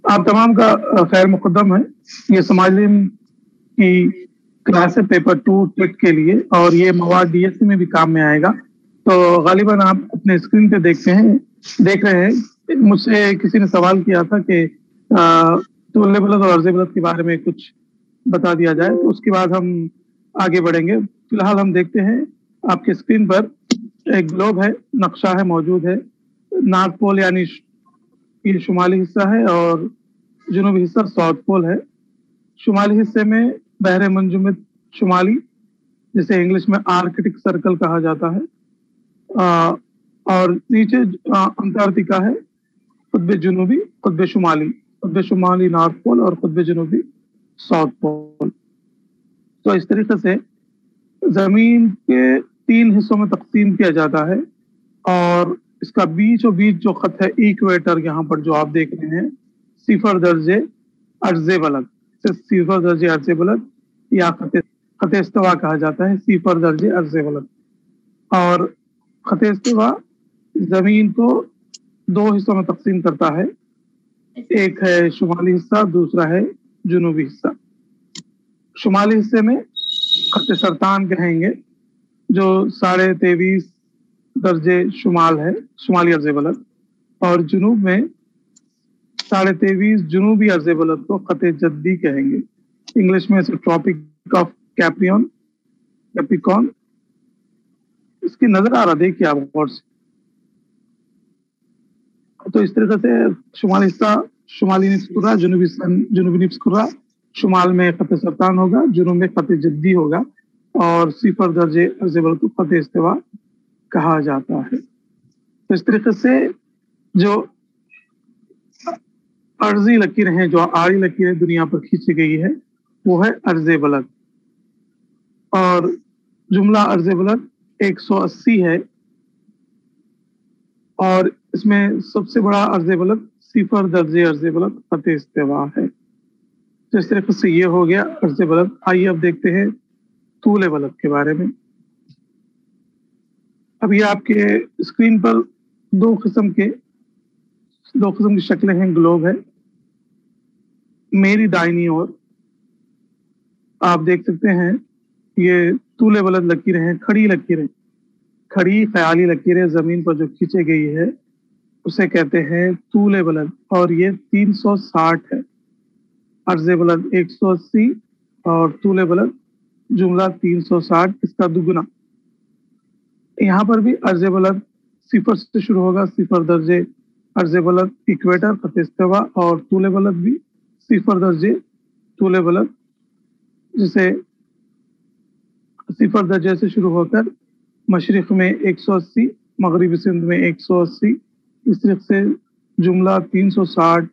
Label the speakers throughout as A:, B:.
A: आप तमाम का खैर मुकद्दम है। ये समाज इल्म की क्लास है पेपर 2 टेट के लिए, और ये मवाद डीएससी में भी काम में आएगा। तो गालिबन आप अपने स्क्रीन पे देख रहे हैं। मुझसे किसी ने सवाल किया था कि तुल्य बलद और अर्ज़ बलद के बारे में कुछ बता दिया जाए, तो उसके बाद हम आगे बढ़ेंगे। फिलहाल हम देखते हैं आपके स्क्रीन पर एक ग्लोब है, नक्शा है, मौजूद है। नॉर्थ पोल यानी ये शुमाली हिस्सा है और जुनूबी हिस्सा साउथ पोल है। शुमाली हिस्से में बहरे मंजुमित शुमाली, जिसे इंग्लिश में आर्कटिक सर्कल कहा जाता है, और नीचे अंटार्कटिका है, कुतब जुनूबी, कुतब शुमाली नॉर्थ पोल और कुतब जुनूबी साउथ पोल। तो इस तरीके से जमीन के 3 हिस्सों में तकसीम किया जाता है, और इसका बीचों बीच जो खत है इक्वेटर, यहाँ पर जो आप देख रहे हैं, सिफर दर्जे अर्ज़े बलद, सिफर दर्जे अर्ज़े बलद या खत इस्तिवा कहा जाता है, सिफर दर्जे अर्ज़े बलद। और खत इस्तिवा जमीन को 2 हिस्सों में तकसीम करता है, एक है शुमाली हिस्सा, दूसरा है जुनूबी हिस्सा। शुमाली हिस्से में खत सरतान कहेंगे, जो 23.5 दर्जे शुमाल है, शुमाली अर्ज़े बलद, और जुनूब में 23.5 जुनूबी अर्ज़े बलद को खत जद्दी कहेंगे। इंग्लिश में इसे ट्रॉपिक ऑफ कैप्रिकॉर्न। इसकी नजर आ रहा, देखिए आप गौर से। तो इस तरीके से शुमाली हिस्सा शुमाली निस्फ़ कुर्रा, जुनूबी निस्फ़ कुर्रा, शुमाल में खत सरतान होगा, जुनूब में खत जद्दी होगा, और सिफर दर्जे अर्ज़े बलद को खत इस्तिवा कहा जाता है। तो इस तरीके से जो अर्जी लकीरें हैं, जो आड़ी लकीरें दुनिया पर खींची गई है, वो है अर्ज़े बलद। और जुमला अर्ज़े बलद 180 है, और इसमें सबसे बड़ा अर्ज़े बलद सिफर दर्जे अर्ज़े बलद खत इस्तिवा है। तो इस तरीके से ये हो गया अर्ज़े बलद। आइए अब देखते हैं तूले बलद के बारे में। अब ये आपके स्क्रीन पर 2 किस्म की शक्लें हैं, ग्लोब है। मेरी दाहिनी ओर आप देख सकते हैं, ये तूले बलद लकीरें हैं, खड़ी ख्याली लकीरें जमीन पर जो खींची गई है, उसे कहते हैं तूले बलद, और ये 360 है। अर्ज़े बलद 180 और तूले बलद जुमला 360, इसका दुगुना। यहाँ पर भी अर्ज़े बलद सिफर से शुरू होगा, सिफर दर्जे अर्ज़े बलद इक्वेटर खत इस्तिवा, और तूले बलद भी सिफर दर्जे तूले बलद, जिसे सिफर दर्जे से शुरू होकर मशरिक़ में 180, मगरिबी सिंध में 180, इस तरह से जुमला 360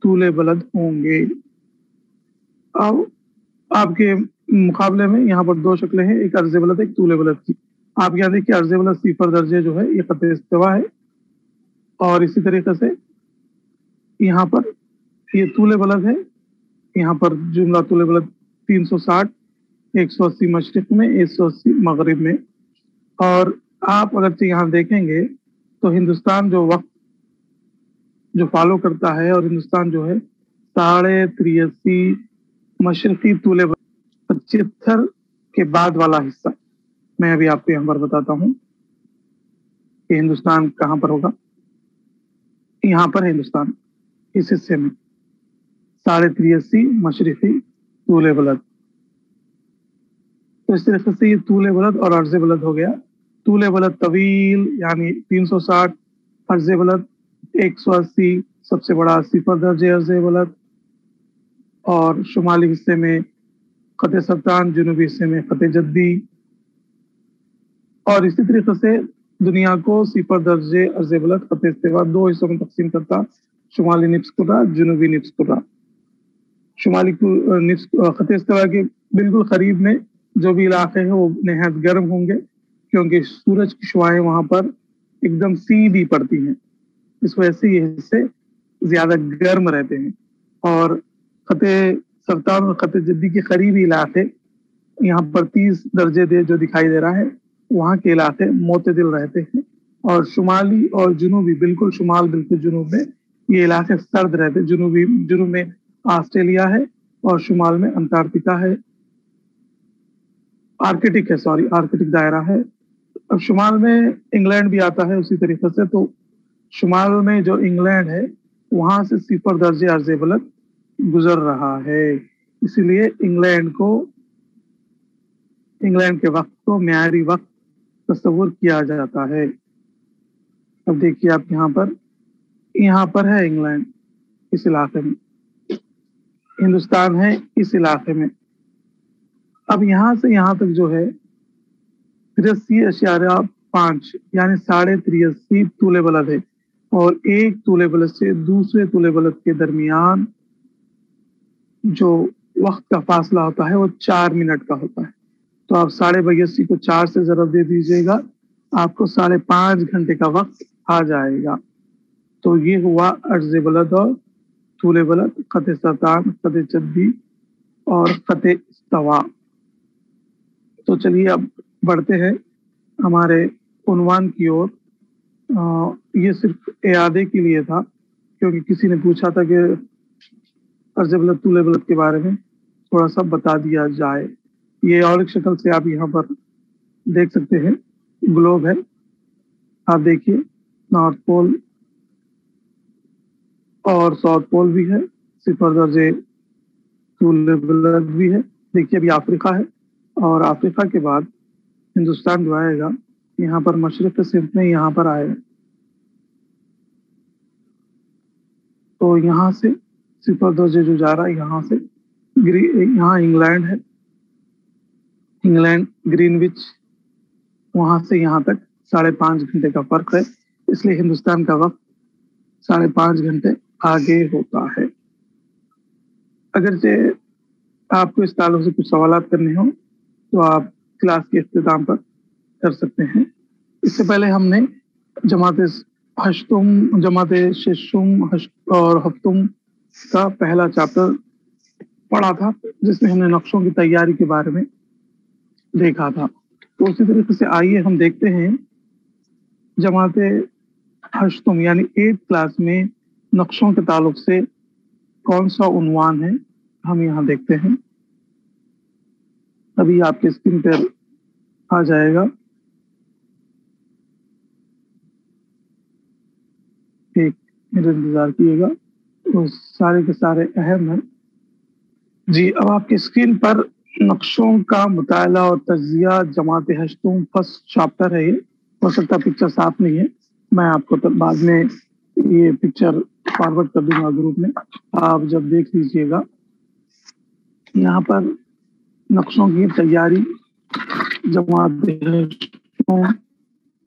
A: तूले बलद होंगे। अब आपके मुकाबले में यहाँ पर 2 शक्लें हैं, एक अर्ज़े बलद, एक तूले बलद की। आप यहाँ देखिए, अर्ज़े बलद सिफर दर्जे जो है ये खत इस्तिवा है, और इसी तरीके से यहाँ पर ये तूले बलद है। यहाँ पर जुमला तूले बलद 360, 180 मशरिक़ में, 180 मगरिब में। और आप अगर यहाँ देखेंगे तो हिंदुस्तान जो वक्त जो फॉलो करता है, और हिंदुस्तान जो है 83.5 मशरक़ी तूले 75 के बाद वाला हिस्सा, मैं अभी आपको यहाँ पर बताता हूँ कि हिंदुस्तान कहाँ पर होगा। यहाँ पर हिंदुस्तान इस हिस्से में 83.5 मशरक़ी तूले बलद। तो इस तरीके से ये तूले बलद और अर्ज़े बलद हो गया। तूले बलद तवील यानी 360, अर्ज़े बलद 180, सबसे बड़ा सिफर दर्जे अर्ज़े बलद, और शुमाली हिस्से में खत सरतान, जुनूबी हिस्से में खत जद्दी। और इसी तरीके से दुनिया को सिफर दर्जे अर्ज़े बलद खत इस्तिवा 2 हिस्सों में तकसीम करता, शुमाली निस्फ़ कुर्रा, जुनूबी निस्फ़ कुर्रा। शुमाली खत इस्तिवा के बिल्कुल करीब में जो भी इलाके हैं वो नहायत गर्म होंगे, क्योंकि सूरज की शुआएं वहाँ पर एकदम सीधी पड़ती हैं, इस वजह से ये हिस्से ज़्यादा गर्म रहते हैं। और खत सरतान और खत जद्दी के करीबी इलाके, यहाँ पर 30 दर्जे दे जो दिखाई दे रहा है, वहाँ के इलाके मोतदिल रहते हैं। और शुमाली और जुनूबी, बिल्कुल शुमाल बिल्कुल जुनूब में ये इलाके सर्द रहते, जुनूब में ऑस्ट्रेलिया है और शुमाल में अंटार्कटिका है, आर्कटिक है, सॉरी आर्कटिक दायरा है। अब शुमाल में इंग्लैंड भी आता है उसी तरीके से। तो शुमाल में जो इंग्लैंड है वहां से 0 दर्जे अर्ज़ बलद गुजर रहा है, इसलिए इंग्लैंड के वक्त को म्यारी वक्त तस्वुर किया जाता है। अब देखिए आप यहाँ पर है इंग्लैंड, इस इलाके में, हिंदुस्तान है इस इलाके में। अब यहाँ से यहाँ तक जो है 83.5 यानी 83.5 तूले बलद है, और एक तूले बलद से दूसरे तूले बलद के दरमियान जो वक्त का फासला होता है वो 4 मिनट का होता है। तो आप 82.5 को 4 से ज़रब दे दीजिएगा, आपको 5.5 घंटे का वक्त आ जाएगा। तो ये हुआ अर्ज़ बलद और तूले बलद, ख़त सरतान, ख़त चद्दी और ख़त इस्तवा। तो चलिए अब बढ़ते हैं हमारे उन्वान की ओर। ये सिर्फ इयादे के लिए था, क्योंकि किसी ने पूछा था कि अर्ज़ बलद तूले बलद के बारे में थोड़ा सा बता दिया जाए। ये और एक शक्ल से आप यहाँ पर देख सकते हैं, ग्लोब है, आप देखिए नॉर्थ पोल और साउथ पोल भी है, 0 दर्जे तूले बलद भी है। देखिए अभी अफ्रीका है, और अफ्रीका के बाद हिंदुस्तान जो आएगा यहाँ पर मशरक़ सिंध में यहाँ पर आएगा। तो यहाँ से 0 दर्जे जो जा रहा है यहाँ से यहाँ इंग्लैंड है, इंग्लैंड ग्रीनविच, वहां से यहाँ तक 5.5 घंटे का फर्क है, इसलिए हिंदुस्तान का वक्त 5.5 घंटे आगे होता है। अगर से आपको इस ताल्लुक से कुछ सवालात करने हो तो आप क्लास के इख्तिताम पर कर सकते हैं। इससे पहले हमने जमात हश्तुम, जमात शेशुम और हफ्तुम का पहला चैप्टर पढ़ा था, जिसमें हमने नक्शों की तैयारी के बारे में देखा था। तो उसी तरीके से आइए हम देखते हैं जमात हश्तुम यानी 8th क्लास में नक्शों के ताल्लुक से कौन सा उन्वान है, हम यहाँ देखते हैं। अभी आपके स्क्रीन पर आ जाएगा, एक मिनट इंतजार कीजिएगा, तो सारे के सारे अहम हैं जी। अब आपकी स्क्रीन पर नक्शों का मुताला और तज्जिया जमात हश्तुम फर्स्ट चैप्टर है। ये हो सकता पिक्चर साफ नहीं है, मैं आपको तो बाद में ये पिक्चर फॉरवर्ड कर दूंगा ग्रुप में, आप जब देख लीजिएगा। यहाँ पर नक्शों की तैयारी जमात हश्तुम,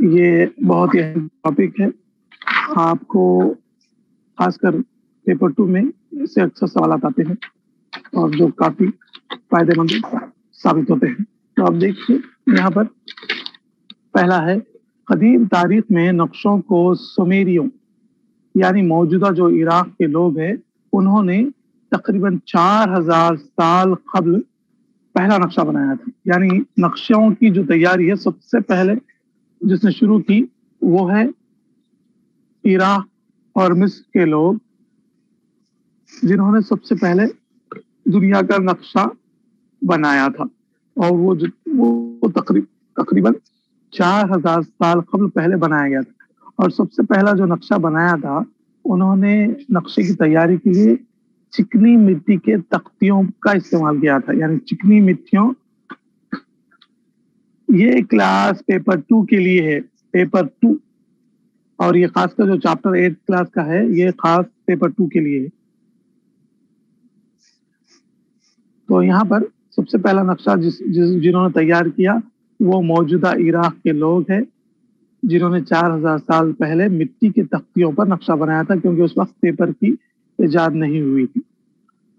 A: ये बहुत ही अहम टॉपिक है। आपको खासकर पेपर 2 में इससे अक्सर सवाल आते हैं और जो काफी फायदेमंद साबित होते हैं। तो आप देखिए यहाँ पर पहला है, कदीम तारीख में नक्शों को सुमेरियों यानी मौजूदा जो इराक के लोग हैं उन्होंने तकरीबन 4000 साल कबल पहला नक्शा बनाया था। यानी नक्शों की जो तैयारी है सबसे पहले जिसने शुरू की वो है इराक और मिस्र के लोग, जिन्होंने सबसे पहले दुनिया का नक्शा बनाया था। और वो तकरीबन 4000 साल कबल पहले बनाया गया था। और सबसे पहला जो नक्शा बनाया था, उन्होंने नक्शे की तैयारी के लिए चिकनी मिट्टी के तख्तियों का इस्तेमाल किया था। यानी चिकनी मिट्टियों, ये क्लास पेपर 2 के लिए है, पेपर 2, और ये खासकर जो चैप्टर 8 क्लास का है ये खास पेपर 2 के लिए है। तो यहाँ पर सबसे पहला नक्शा जिन्होंने तैयार किया वो मौजूदा इराक के लोग हैं, जिन्होंने 4000 साल पहले मिट्टी के तख्तियों पर नक्शा बनाया था, क्योंकि उस वक्त पेपर की इजाद नहीं हुई थी।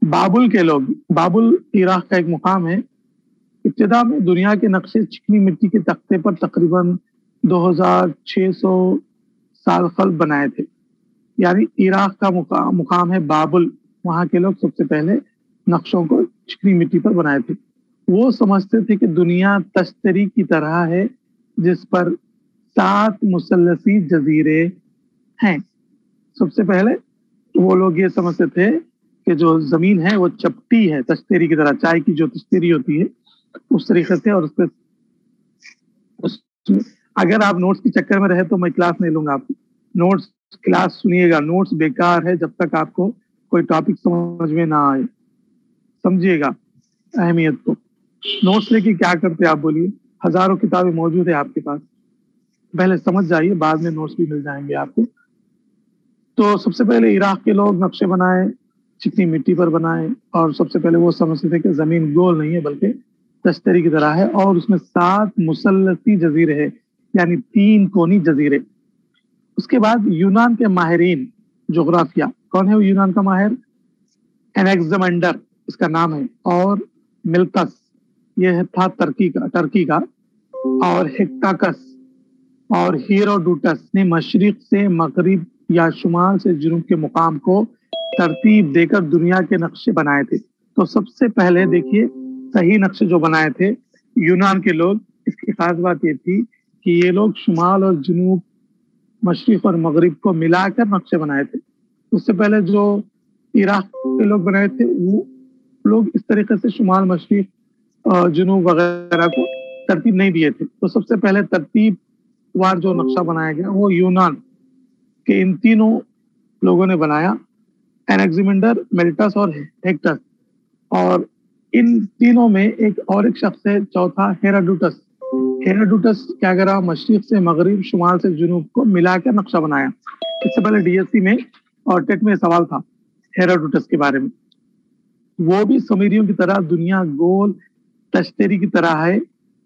A: बाबुल के लोग, बाबुल इराक का एक मुकाम है, इब्तिदा में दुनिया के नक्शे चिकनी मिट्टी के तख्ते पर तकरीबन 2600 साल कबल बनाए थे। यानी इराक का मुकाम है बाबुल, वहाँ के लोग सबसे पहले नक्शों को चिकनी मिट्टी पर बनाए थे। वो समझते थे कि दुनिया तश्तरी की तरह है जिस पर 7 मुसल्लसी जजीरे हैं। सबसे पहले वो लोग ये समझते थे کہ جو زمین ہے وہ چپٹی ہے تشتیری کی طرح، چائے کی جو تشتیری ہوتی ہے اس طریقے سے، اور اگر آپ نوٹس کے چکر میں رہے تو میں کلاس نہیں لوں گا آپ کی، نوٹس کلاس سنیے گا، نوٹس بیکار ہے جب تک آپ کو کوئی ٹاپک سمجھ میں نہ آئے، سمجھیے گا اہمیت کو۔ نوٹس لے کے کیا کرتے آپ بولیے؟ ہزاروں کتابیں موجود ہے آپ کے پاس، پہلے سمجھ جائیے، بعد میں نوٹس بھی مل جائیں گے آپ کو۔ تو سب سے پہلے عراق کے لوگ نقشے بنائے، چکنی مٹی پر بنائے، اور سب سے پہلے وہ سمجھتے تھے کہ زمین گول نہیں ہے بلکہ تشتری کی طرح ہے، اور اس میں 7 مثلثی جزیرے ہیں، یعنی 3 کونی جزیرے۔ اس کے بعد یونان کے ماہرین جغرافیہ، کون ہے وہ یونان کا ماہر؟ انیگزمنڈر اس کا نام ہے، اور ملکس یہ تھا ترکی کا، اور ہیکٹاکس اور ہیروڈوٹس نے مشرق سے مغرب یا شمال سے جنوب کے مقام کو ترتیب دے کر دنیا کے نقشے بنائے تھے۔ تو سب سے پہلے دیکھیے صحیح نقشے جو بنائے تھے یونان کے لوگ، اس کی خاص بات یہ تھی کہ یہ لوگ شمال اور جنوب، مشرق اور مغرب کو ملا کر نقشے بنائے تھے۔ اس سے پہلے جو عراق کے لوگ بنائے تھے وہ لوگ اس طریقے سے شمال، مشرق، جنوب وغیرہ کو ترتیب نہیں دیے تھے۔ تو سب سے پہلے ترتیب وار جو نقشہ بنایا گیا وہ یونان کے ان تینوں لوگوں نے بنایا، انیگزیمنڈر، ملٹس اور ہیکٹس، اور ان تینوں میں ایک شخص ہے چوتھا، ہیراڈوٹس۔ ہیراڈوٹس کیا کرا؟ مشرق سے مغرب، شمال سے جنوب کو ملا کر نقشہ بنایا۔ اس سے پہلے ڈی ایس سی میں اور ٹیٹ میں سوال تھا ہیراڈوٹس کے بارے میں۔ وہ بھی سومیریوں کی طرح دنیا گول تشتری کی طرح ہے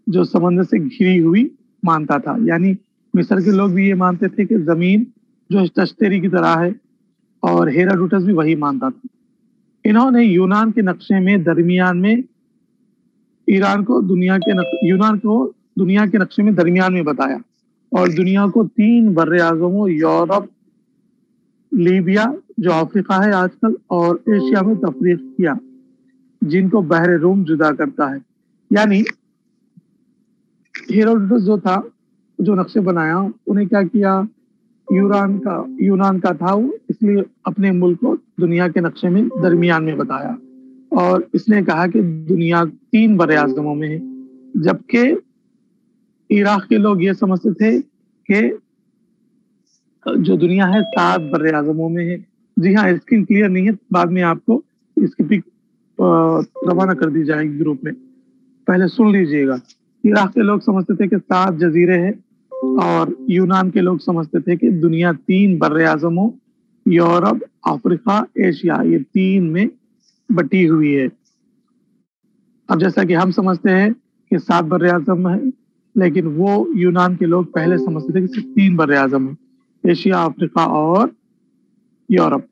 A: جو سمندر سے گھری ہوئی مانتا تھا، یعنی مصر کے لوگ بھی یہ مانتے تھے کہ زمین جو تشتری کی طرح ہے، اور ہیراڈوٹس بھی وہی مانتا تھا۔ انہوں نے یونان کے نقشے میں درمیان میں یونان کو دنیا کے نقشے میں درمیان میں بتایا، اور دنیا کو 3 بر اعظموں، یورپ، لیبیا جو افریقہ ہے آج کل، اور ایشیا میں تفریق کیا، جن کو بحر روم جدا کرتا ہے۔ یعنی ہیروڈوٹس جو تھا، جو نقشے بنایا، انہیں کیا کیا؟ یونان کا تھا وہ، اس لیے اپنے ملک کو دنیا کے نقشے میں درمیان میں بتایا، اور اس نے کہا کہ دنیا 3 بر اعظموں میں ہے، جبکہ عراق کے لوگ یہ سمجھتے تھے کہ جو دنیا ہے 7 بر اعظموں میں ہے۔ جی ہاں، اسکرین کلیئر نہیں ہے، بعد میں آپ کو اس کی پک روانہ کر دی جائے گی گروپ میں، پہلے سن لیجئے گا۔ عراق کے لوگ سمجھتے تھے کہ 7 جزیرے ہیں، اور یونان کے لوگ سمجھتے تھے کہ دنیا 3 بر اعظموں، یورپ، افریقہ، ایشیا، یہ 3 میں بٹی ہوئی ہے۔ اب جیسا کہ ہم سمجھتے ہیں کہ 7 بر اعظم ہے، لیکن وہ یونان کے لوگ پہلے سمجھتے تھے کہ صرف 3 بر اعظم ہے، ایشیا، افریقہ اور یورپ،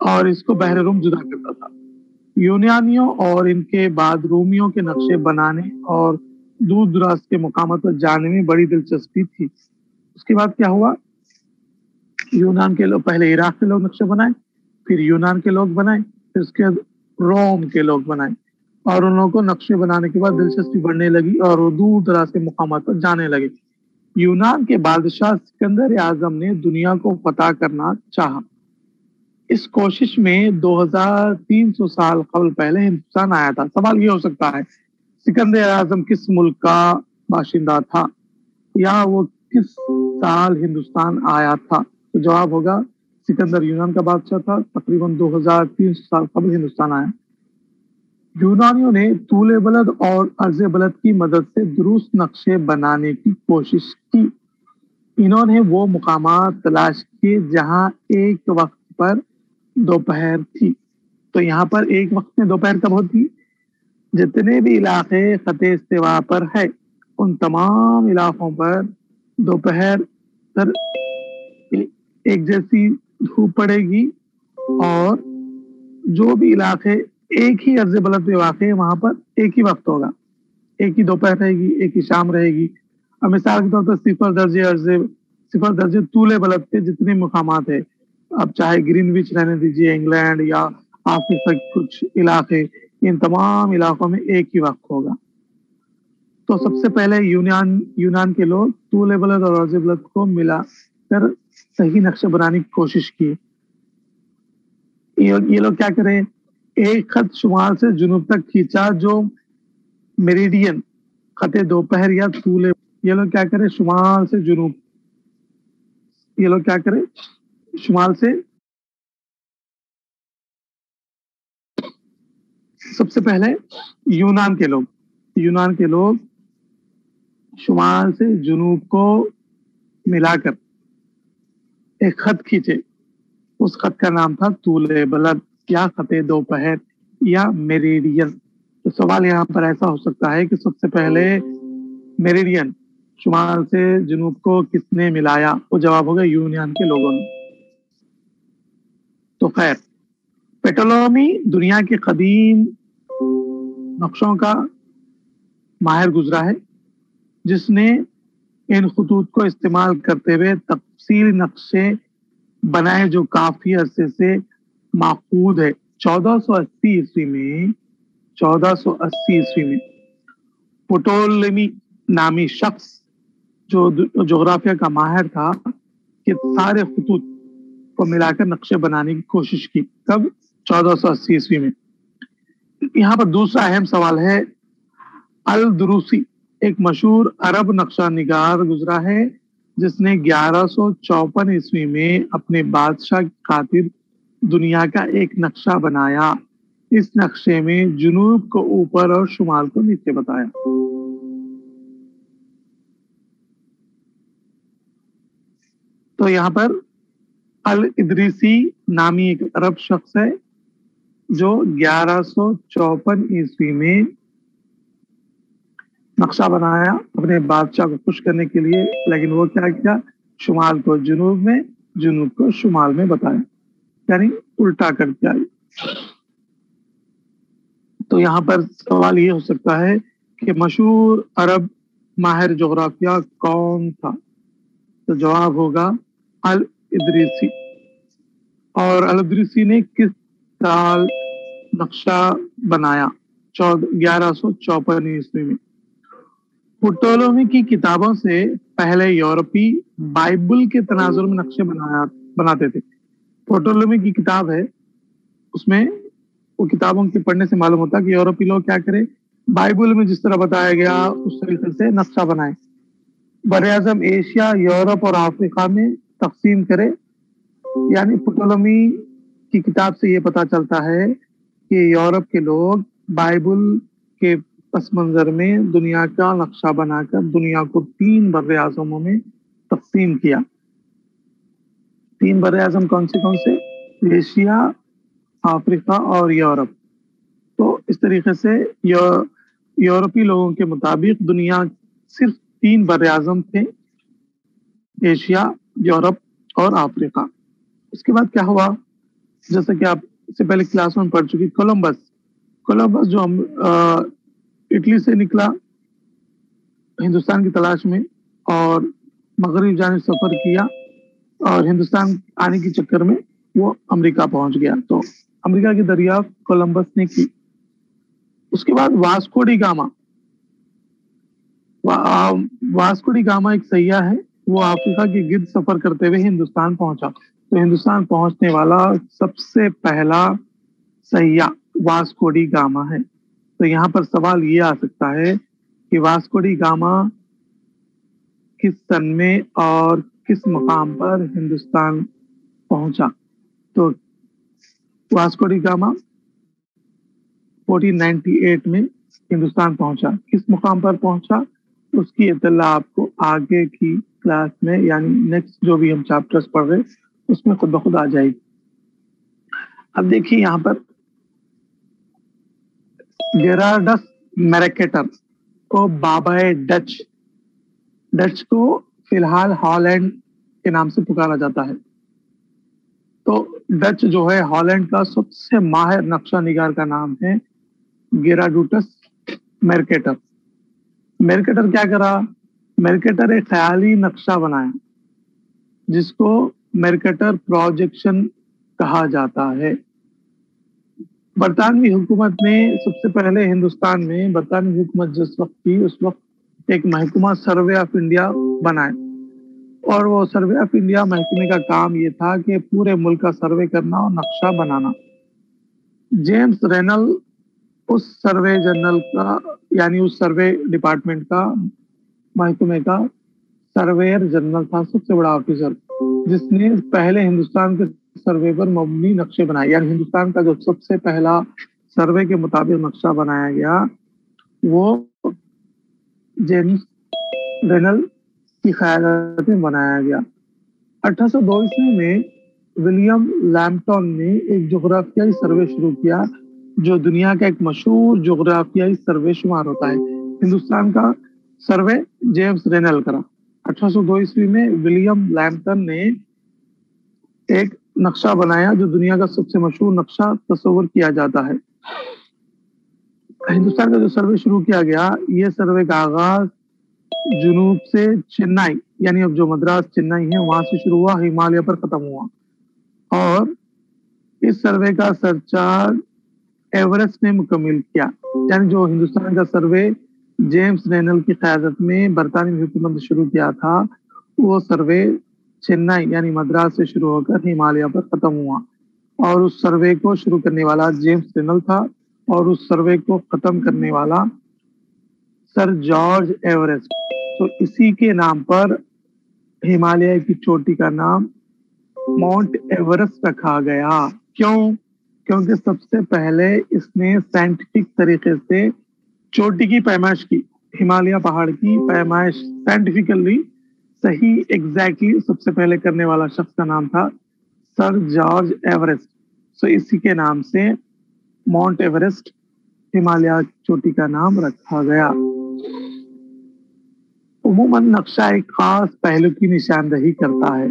A: اور اس کو بحر روم جدا کرتا تھا۔ یونانیوں اور ان کے بعد رومیوں کے نقشے بنانے اور دور دراز کے مقامات پر جانے میں بڑی دلچسپی تھی۔ اس کے بعد کیا ہوا؟ یونان کے لوگ، پہلے عراق کے لوگ نقشے بنائے، پھر یونان کے لوگ بنائے، پھر اس کے بعد روم کے لوگ بنائے، اور ان لوگوں کو نقشے بنانے کے بعد دلچسپی بڑھنے لگی اور وہ دور دراز کے مقامات پر جانے لگے۔ یونان کے بادشاہ سکندر اعظم نے دنیا کو فتح کرنا چاہا۔ اس کوشش میں 2300 سال قبل پہلے ہندوستان آیا تھا۔ سوال یہ ہو سکتا ہے سکندر اعظم کس ملک کا باشندہ تھا، یا وہ کس سال ہندوستان آیا تھا؟ تو جواب ہوگا سکندر یونان کا بادشاہ تھا، تقریباً 2300 سال قبل ہندوستان آیا۔ یونانیوں نے طول بلد اور عرض بلد کی مدد سے درست نقشے بنانے کی کوشش کی۔ انہوں نے وہ مقامات تلاش کیے جہاں ایک وقت پر دوپہر تھی۔ تو یہاں پر ایک وقت میں دوپہر کب ہوتی؟ جتنے بھی علاقے خط استوا پر ہے ان تمام علاقوں پر دوپہر ایک جیسی دھوپ پڑے گی، اور جو بھی علاقے ایک ہی عرض بلد پہ واقع ہے وہاں پر ایک ہی وقت ہوگا، ایک ہی دوپہر رہے گی، ایک ہی شام رہے گی۔ اب مثال کے طور پر 0 درجے طول بلد پہ جتنے مقامات ہیں، اب چاہے گرین وچ رہنے دیجیے انگلینڈ یا افریقہ کے کچھ علاقے، ان تمام علاقوں میں ایک ہی وقت ہوگا۔ تو سب سے پہلے یونان کے لوگ طول بلد اور عرض بلد کو ملا کر صحیح نقشہ بنانے کی کوشش کی۔ ये लोग क्या करें, एक खत शुमाल से जुनूब तक खींचा जो मेरिडियन खते दोपहर या तूले, ये लोग क्या करें शुमाल से जुनूब, ये लोग क्या करें शुमाल से, सबसे पहले यूनान के लोग शुमाल से जुनूब को मिलाकर एक खत खींचे, उस खत का नाम था तूले बलद या खते दोपहर या मेरिडियन। तो सवाल यहाँ पर ऐसा हो सकता है कि सबसे पहले मेरिडियन शुमाल से जुनूब को किसने मिलाया, वो जवाब होगा यूनान के लोगों ने। तो खैर, पेटोलोमी दुनिया के कदीम नक्शों का माहिर गुजरा है, जिसने इन खतूत को इस्तेमाल करते हुए तफसीली नक्शे बनाए जो काफी अरसे से माकूद है। 1480 ईस्वी में प्टोलेमी नामी शख्स जो जोग्राफिया का माहिर था कि सारे खतूत को मिलाकर नक्शे बनाने की कोशिश की। कब? 1480 ईस्वी में। यहाँ पर दूसरा अहम सवाल है, अल-दुरूसी एक मशहूर अरब नक्शा निगार गुजरा है जिसने 1154 ईस्वी में अपने बादशाह की खातिर दुनिया का एक नक्शा बनाया। इस नक्शे में जुनूब को ऊपर और शुमाल को नीचे बताया। तो यहाँ पर अल-इदरीसी नामी एक अरब शख्स है जो 1154 ईस्वी में नक्शा बनाया अपने बादशाह को खुश करने के लिए, लेकिन वो क्या किया, शुमाल को जुनूब में, जुनूब को शुमाल में बताया, यानी उल्टा कर दिया। तो यहाँ पर सवाल ये हो सकता है कि मशहूर अरब माहिर जोग्राफिया कौन था? तो जवाब होगा अल-इदरीसी। और अल-इदरीसी ने किस साल नक्शा बनाया? 1154 ईस्वी में। प्टोलेमी की किताबों से पहले यूरोपी बाइबल के तनाजुर में नक्शे बनाते थे। प्टोलेमी की किताब है, उसमें वो किताबों के पढ़ने से मालूम होता है कि यूरोपी लोग क्या करें, बाइबल में जिस तरह बताया गया उस तरीके से नक्शा बनाए, बरआज़म एशिया, यूरोप और अफ्रीका में तकसीम करे। यानी प्टोलेमी की किताब से ये पता चलता है कि यूरोप के लोग बाइबल के पस मंजर में दुनिया का नक्शा बनाकर दुनिया को 3 बर्रे-आज़मों में तकसीम किया। 3 बर्रे-आज़म कौन से? एशिया, अफ्रीका और यूरोप। तो इस तरीके से यूरोपी लोगों के मुताबिक दुनिया सिर्फ 3 बर्रे-आज़म थे, एशिया, यूरोप और अफ्रीका। उसके बाद क्या हुआ, जैसे कि आप इससे पहले क्लास में पढ़ चुकी, कोलंबस जो इटली से निकला हिंदुस्तान की तलाश में और मगरिब जाने सफर किया और हिंदुस्तान आने के चक्कर में वो अमेरिका पहुंच गया। तो अमेरिका की दरियाफ्त कोलंबस ने की। उसके बाद वास्को डी गामा एक सैयाह है, वो अफ्रीका के गिर्द सफर करते हुए हिंदुस्तान पहुंचा। तो हिंदुस्तान पहुंचने वाला सबसे पहला सैयाह वास्को डी गामा है। तो यहाँ पर सवाल ये आ सकता है कि वास्को डी गामा किस सन में और किस मकाम पर हिंदुस्तान पहुंचा? तो वास्को डी गामा 1498 में हिंदुस्तान पहुंचा। किस मुकाम पर पहुंचा उसकी इत्तला आपको आगे की क्लास में, यानी नेक्स्ट जो भी हम चैप्टर्स पढ़ रहे उसमें खुद ब खुद आ जाएगी। अब देखिए यहाँ पर गेरार्डस मैर्केटर को बाबाए डच को फिलहाल हॉलैंड के नाम से पुकारा जाता है। तो डच जो है हॉलैंड का सबसे माहिर नक्शा निगार का नाम है गेरार्डस मैर्केटर। मैर्केटर क्या करा? मैर्केटर एक ख्याली नक्शा बनाया जिसको मैर्केटर प्रोजेक्शन कहा जाता है। बरतानवी हुकूमत ने सबसे पहले हिंदुस्तान में, बरतानवी हुकूमत जिस वक्त थी उस वक्त एक महकमा सर्वे ऑफ इंडिया बनाए, और वो सर्वे ऑफ इंडिया महकमे का काम ये था कि पूरे मुल्क का सर्वे करना और नक्शा बनाना। जेम्स रेनल उस सर्वे जनरल का यानी उस सर्वे डिपार्टमेंट का महकमे का सर्वेयर जनरल था, सबसे बड़ा ऑफिसर, जिसने पहले हिंदुस्तान के सर्वे पर मबनी नक्शे बनाए। यानी हिंदुस्तान का जो सबसे पहला सर्वे के मुताबिक नक्शा बनाया गया वो जेम्स रेनल की क़यादत में बनाया गया। 1802 ईस्वी में विलियम लैम्पटन ने एक जोग्राफियाई सर्वे शुरू किया, जो दुनिया का एक मशहूर जोग्राफियाई सर्वे शुमार होता है। हिंदुस्तान का सर्वे जेम्स रेनल करा। 1802 ईस्वी में विलियम लैम्पटन ने एक नक्शा बनाया, जो दुनिया का सबसे मशहूर नक्शा तस्वर किया जाता है। हिंदुस्तान का जो सर्वे शुरू किया गया, ये सर्वे का आगाज जुनूब से चेन्नई, यानी अब जो मद्रास चेन्नई है वहां से शुरू हुआ, हिमालय पर खत्म हुआ। और इस सर्वे का सरचार्ज एवरेस्ट ने मुकम्मल किया। यानी जो हिंदुस्तान का सर्वे जेम्स रेनल की क़यादत में बरतानवी हुकूमत ने शुरू किया था, वो सर्वे चेन्नई यानी मद्रास से शुरू होकर हिमालय पर खत्म हुआ। और उस सर्वे को शुरू करने वाला जेम्स रेनल था, और उस सर्वे को खत्म करने वाला सर जॉर्ज एवरेस्ट। तो इसी के नाम पर हिमालय की चोटी का नाम माउंट एवरेस्ट रखा गया। क्यों? क्योंकि सबसे पहले इसने साइंटिफिक तरीके से चोटी की पैमाइश की, हिमालय पहाड़ की पैमाइश साइंटिफिकली सही एग्जैक्टली सबसे पहले करने वाला शख्स का नाम था सर जॉर्ज एवरेस्ट। तो इसी के नाम से माउंट एवरेस्ट हिमालय की चोटी का नाम रखा गया। उमूमन नक्शा एक खास पहलू की निशानदही करता है,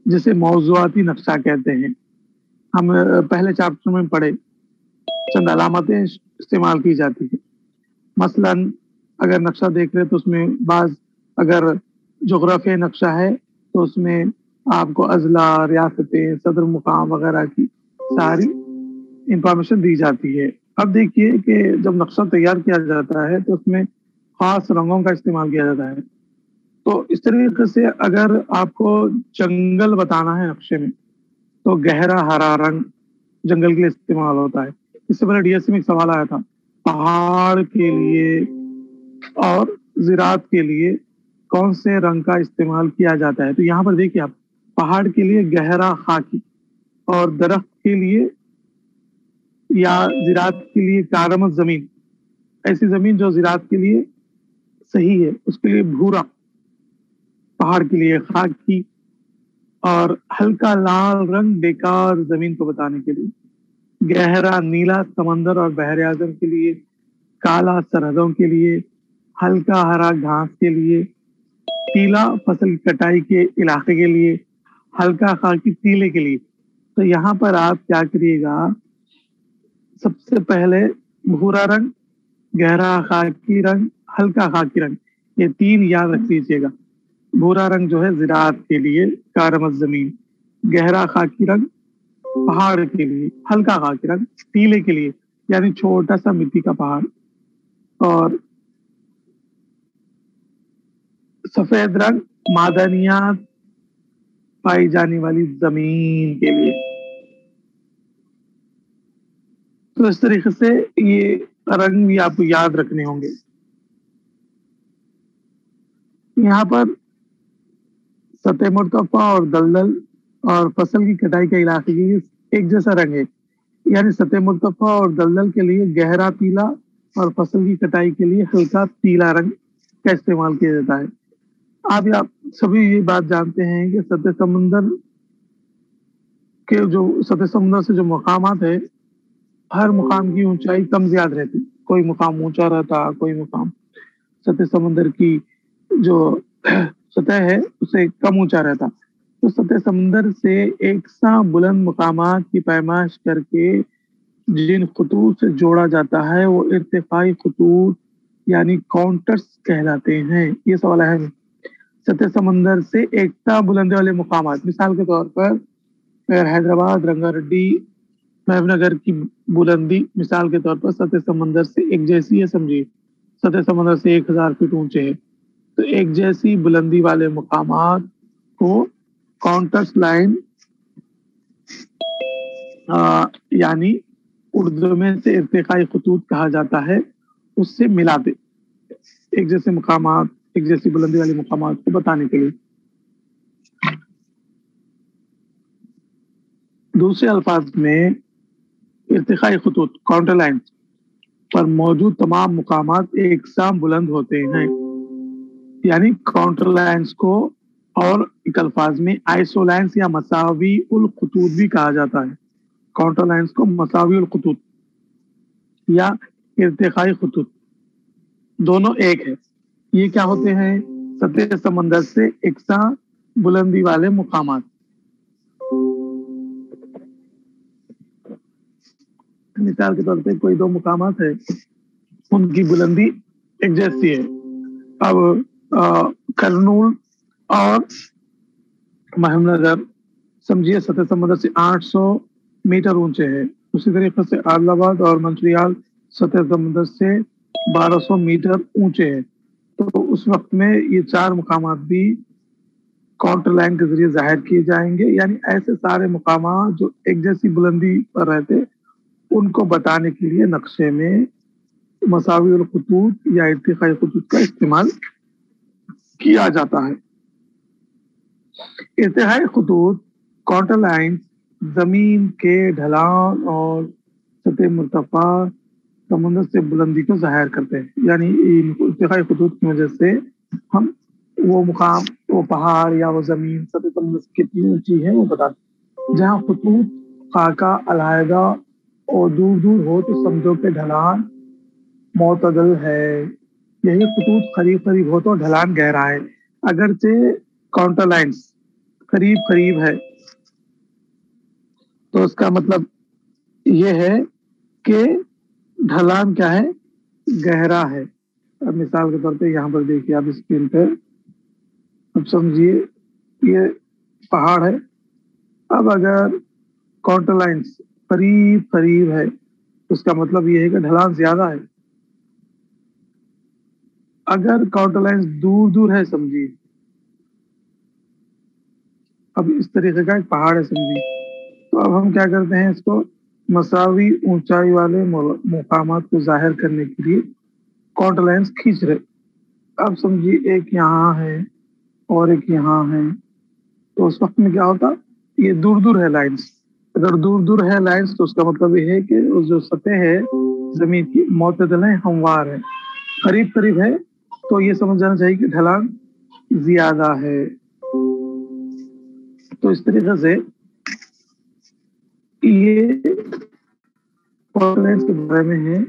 A: जिसे मौज़ूआती नक्शा कहते हैं। हम पहले चैप्टर में पढ़े, चंद अलामतें इस्तेमाल की जाती है। मसलन अगर नक्शा देख रहे तो उसमें बाज अगर जोग्राफियाई नक्शा है तो उसमें आपको अजला, रियासतें, सदर मुकाम वगैरह की सारी इंफॉर्मेशन दी जाती है। अब देखिए कि जब नक्शा तैयार किया जाता है तो उसमें खास रंगों का इस्तेमाल किया जाता है। तो इस तरीके से अगर आपको जंगल बताना है नक्शे में, तो गहरा हरा रंग जंगल के लिए इस्तेमाल होता है। इससे पहले डीएससी में एक सवाल आया था, पहाड़ के लिए और ज़राअत के लिए कौन से रंग का इस्तेमाल किया जाता है। तो यहाँ पर देखिए आप, पहाड़ के लिए गहरा खाकी, और दरख्त के लिए या ज़राअत के लिए कारमत जमीन, ऐसी जमीन जो ज़राअत के लिए सही है उसके लिए भूरा, पहाड़ के लिए खाकी, और हल्का लाल रंग बेकार जमीन को बताने के लिए, गहरा नीला समंदर और बहर आजम के लिए, काला सरहदों के लिए, हल्का हरा घास के लिए, पीला फसल की कटाई के इलाके के लिए, हल्का खाकी पीले के लिए। तो यहाँ पर आप क्या करिएगा, सबसे पहले भूरा रंग, गहरा खाकी रंग, हल्का खाकी रंग, ये तीन याद रख लीजिएगा। भूरा रंग जो है ज़राअत के लिए, कारमत जमीन, गहरा खाकी रंग पहाड़ के लिए, हल्का खाकी रंग पीले के लिए यानी छोटा सा मिट्टी का पहाड़, और सफेद रंग मादनियात पाई जाने वाली जमीन के लिए। तो इस तरीके से ये रंग भी आपको याद रखने होंगे। यहाँ पर सतह मुर्तफा और दलदल और फसल की कटाई के इलाके के लिए एक जैसा रंग है। यानी सतह मुर्तफा और दलदल के लिए गहरा पीला और फसल की कटाई के लिए हल्का पीला रंग का इस्तेमाल किया जाता है। आप सभी ये बात जानते हैं कि सतह समुंदर से जो मकामात है, हर मुकाम की ऊंचाई कम ज्यादा रहती। कोई मुकाम ऊंचा रहता, कोई मुकाम सतह समुंदर की जो सतह है उससे कम ऊंचा रहता। तो सतह समुंदर से एक सा बुलंद मुकामात की पैमाइश करके जिन खतूत से जोड़ा जाता है वो इर्तिफाई खतूत यानी काउंटर्स कहलाते हैं। ये सवाल है, सतह समंदर से एकता बुलंदी वाले मुकामात, मिसाल के तौर पर अगर हैदराबाद, रंगारेड्डी, महबूबनगर की बुलंदी मिसाल के तौर पर सतह समंदर से एक जैसी है, समझिए सतह समंदर से 1000 फीट ऊंचे है, तो एक जैसी बुलंदी वाले मुकामात को काउंटर्स लाइन यानी اردو میں سے ارتقائی خطوط کہا جاتا ہے، اس سے ملاتے ایک جیسے مقامات، ایک جیسی بلندی والے مقامات کو بتانے کے لیے۔ دوسرے الفاظ میں ارتقائی خطوط کاؤنٹر لائنز پر موجود تمام مقامات یکساں بلند ہوتے ہیں، یعنی کاؤنٹر لائنز کو اور ایک الفاظ میں آئسو لائنز یا مساوی الخطوط بھی کہا جاتا ہے۔ کاؤنٹر لائنز کو مساوی الخطوط یا ارتقائی خطوط دونوں ایک ہے۔ یہ کیا ہوتے ہیں؟ سطح سمندر سے یکساں بلندی والے مقامات۔ مثال کے طور پہ کوئی دو مقامات ہے، ان کی بلندی ایک جیسی ہے۔ اب کرنول اور مہم نگر سمجھیے سطح سمندر سے 800 میٹر اونچے ہیں۔ اسی طریقے سے عادل آباد اور منچریال سطح سمندر سے 1200 میٹر اونچے ہیں۔ تو اس وقت میں یہ چار مقامات بھی کاؤنٹر لائن کے ذریعے ظاہر کیے جائیں گے، یعنی ایسے سارے مقامات جو ایک جیسی بلندی پر رہتے ان کو بتانے کے لیے نقشے میں مساوی الخطوط یا ارتقائی خطوط کا استعمال کیا جاتا ہے۔ ارتقائی خطوط کاؤنٹر لائن زمین کے ڈھلان اور سطح مرتفع سمندر سے بلندی کو ظاہر کرتے ہیں، یعنی ارتقائی خطوط کی وجہ سے ہم وہ مقام، وہ پہاڑ یا وہ زمین سطح سمندر سے کتنی اونچی ہے وہ بتاتے ہیں۔ جہاں خطوط خاکہ علیحدہ اور دور دور ہو تو سمجھو کہ ڈھلان معتدل ہے، یہی خطوط قریب قریب ہو تو ڈھلان گہرا ہے۔ اگرچہ کاؤنٹر لائنز قریب قریب ہے تو اس کا مطلب یہ ہے کہ ڈھلان کیا ہے؟ گہرا ہے۔ اب مثال کے طور پہ یہاں پر دیکھیے آپ اسکرین پہ، اب سمجھیے یہ پہاڑ ہے۔ اب اگر کاؤنٹر لائنز قریب قریب ہے اس کا مطلب یہ ہے کہ ڈھلان زیادہ ہے۔ اگر کاؤنٹر لائنز دور دور ہے، سمجھیے اب اس طریقے کا ایک پہاڑ ہے سمجھیے، تو اب ہم کیا کرتے ہیں، اس کو مساوی اونچائی والے مقامات کو ظاہر کرنے کے لیے کاؤنٹر لائنز کھینچ رہے۔ اب سمجھیے ایک یہاں ہے اور ایک یہاں ہے، تو اس وقت میں کیا ہوتا، یہ دور دور ہے لائنز۔ اگر دور دور ہے لائنز تو اس کا مطلب یہ ہے کہ جو سطح ہے زمین کی معتدل ہے، ہموار ہے۔ قریب قریب ہے تو یہ سمجھ جانا چاہیے کہ ڈھلان زیادہ ہے۔ تو اس طریقے سے یہ کاؤنٹر لائنز کے بارے میں ہے۔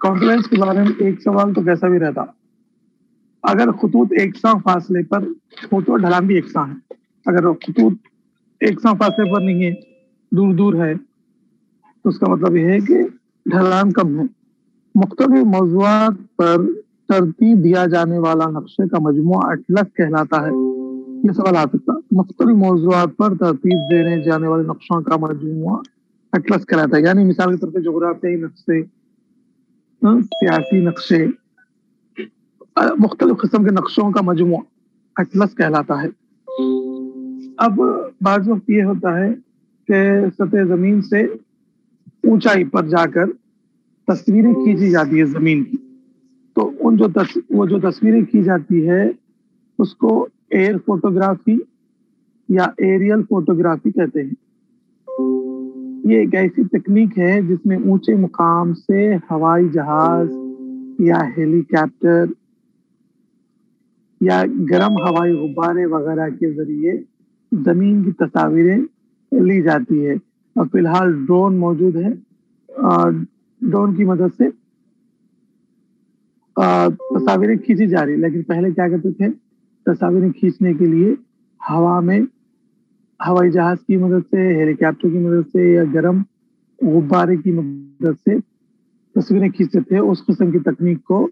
A: کاؤنٹر لائنز کے بارے میں ایک سوال تو کیسا بھی رہتا، اگر خطوط یکساں فاصلے پر ہو تو ڈھلان بھی یکساں ہے۔ اگر خطوط یکساں فاصلے پر نہیں ہے، دور دور ہے، تو اس کا مطلب یہ ہے کہ ڈھلان کم ہے۔ مختلف موضوعات پر ترتیب دیا جانے والا نقشے کا مجموعہ اٹلس کہلاتا ہے۔ یہ سوال آ سکتا، مختلف موضوعات پر ترتیب دینے جانے والے نقشوں کا مجموعہ اٹلس کہلاتا ہے، یعنی مثال کے طور پہ جغرافیائی نقشے، سیاسی نقشے، مختلف قسم کے نقشوں کا مجموعہ اٹلس کہلاتا ہے۔ اب بعض وقت یہ ہوتا ہے کہ سطح زمین سے اونچائی پر جا کر تصویریں کھینچی جاتی ہے زمین کی، تو وہ جو تصویریں کی جاتی ہے اس کو ایئر فوٹوگرافی یا ایریل فوٹوگرافی کہتے ہیں۔ یہ ایک ایسی تکنیک ہے جس میں اونچے مقام سے ہوائی جہاز یا ہیلی کاپٹر یا گرم ہوائی غبارے وغیرہ کے ذریعے زمین کی تصاویریں لی جاتی ہے۔ اور فی الحال ڈرون موجود ہے، ڈرون کی مدد سے تصاویریں کھینچی جا رہی، لیکن پہلے کیا کرتے تھے، تصاویریں کھینچنے کے لیے ہوا میں ہوائی جہاز کی مدد سے، ہیلی کاپٹر کی مدد سے یا گرم غبارے کی مدد سے تصویریں کھینچتے تھے۔ اس قسم کی تکنیک کو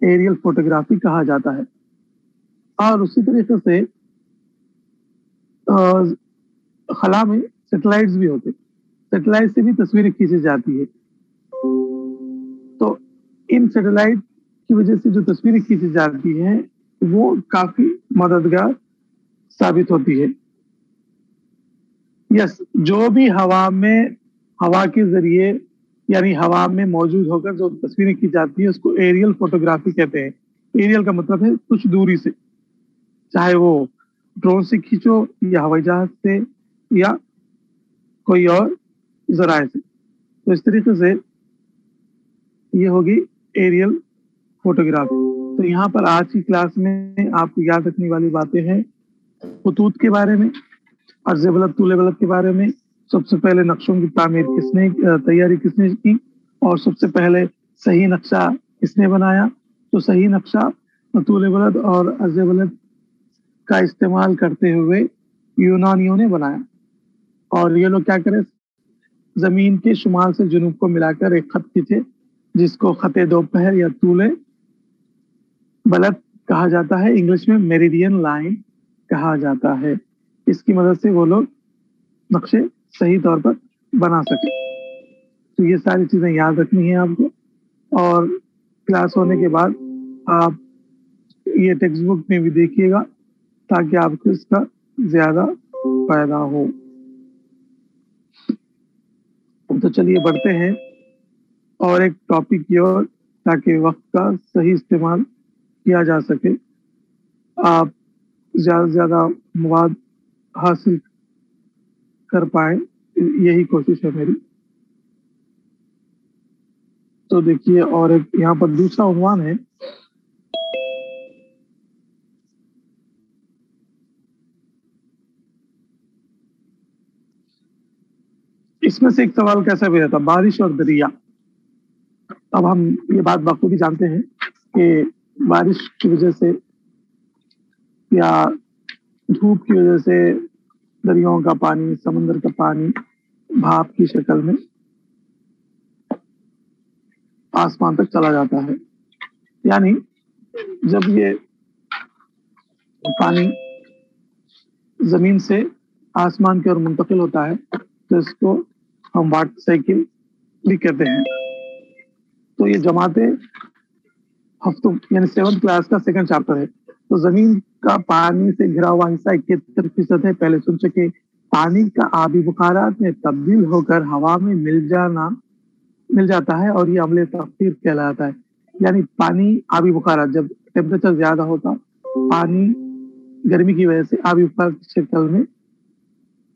A: ایریل فوٹوگرافی کہا جاتا ہے۔ اور اسی طریقے سے خلا میں سیٹلائٹس بھی ہوتے، سیٹلائٹ سے بھی تصویریں کھینچی جاتی ہے۔ تو ان سیٹلائٹ کی وجہ سے جو تصویریں کھینچی جاتی ہیں وہ کافی مددگار ثابت ہوتی ہے۔ جو بھی ہوا کے ذریعے यानी हवा में मौजूद होकर जो तस्वीरें की जाती है उसको एरियल फोटोग्राफी कहते हैं। एरियल का मतलब है कुछ दूरी से, चाहे वो ड्रोन से खींचो या हवाई जहाज से या कोई और जराए से। तो इस तरीके से ये होगी एरियल फोटोग्राफी। तो यहाँ पर आज की क्लास में आपको याद रखने वाली बातें हैं खतूत के बारे में, अर्ज़ बलद तूल बलद के बारे में, सबसे पहले नक्शों की तामीर तैयारी किसने की, और सबसे पहले सही नक्शा किसने बनाया। तो सही नक्शा तूल बलद और अर्ज़ बलद का इस्तेमाल करते हुए यूनानियों ने बनाया। और ये लोग क्या करें, जमीन के शुमाल से जुनूब को मिलाकर एक खत खींचे जिसको खते दोपहर या तूले बलद कहा जाता है, इंग्लिश में मेरिडियन लाइन कहा जाता है। इसकी मदद से वो लोग नक्शे सही तौर पर बना सके। तो ये सारी चीजें याद रखनी है आपको, और क्लास होने के बाद आप ये टेक्स्ट बुक में भी देखिएगा ताकि आपको इसका ज्यादा फायदा हो। तो चलिए बढ़ते हैं और एक टॉपिक की ओर, ताकि वक्त का सही इस्तेमाल किया जा सके, आप ज्यादा से ज्यादा मवाद हासिल कर पाए, यही कोशिश है मेरी। तो देखिए, और एक यहाँ पर दूसरा उन्वान है, इसमें से एक सवाल कैसा भी रहता, बारिश और दरिया। अब हम ये बात बखूबी जानते हैं कि बारिश की वजह से या धूप की वजह से दरियाओं का पानी, समंदर का पानी भाप की शक्ल में आसमान तक चला जाता है। यानी जब ये पानी जमीन से आसमान की ओर मुंतकिल होता है तो इसको हम वाटर साइकिल भी कहते हैं। तो ये जमाते हफ्तों यानी 7th क्लास का सेकंड चैप्टर है। तो जमीन का पानी से घिरा हुआ हिस्सा 71% है, पहले सुन चुके। पानी का आबी बुखारात में तब्दील होकर हवा में मिल जाता है और ये अम्ल तफसीर कहलाता है। यानी पानी आबी बुखारात, जब टेम्परेचर ज्यादा होता, पानी गर्मी की वजह से आबी बुखार की शक्ल में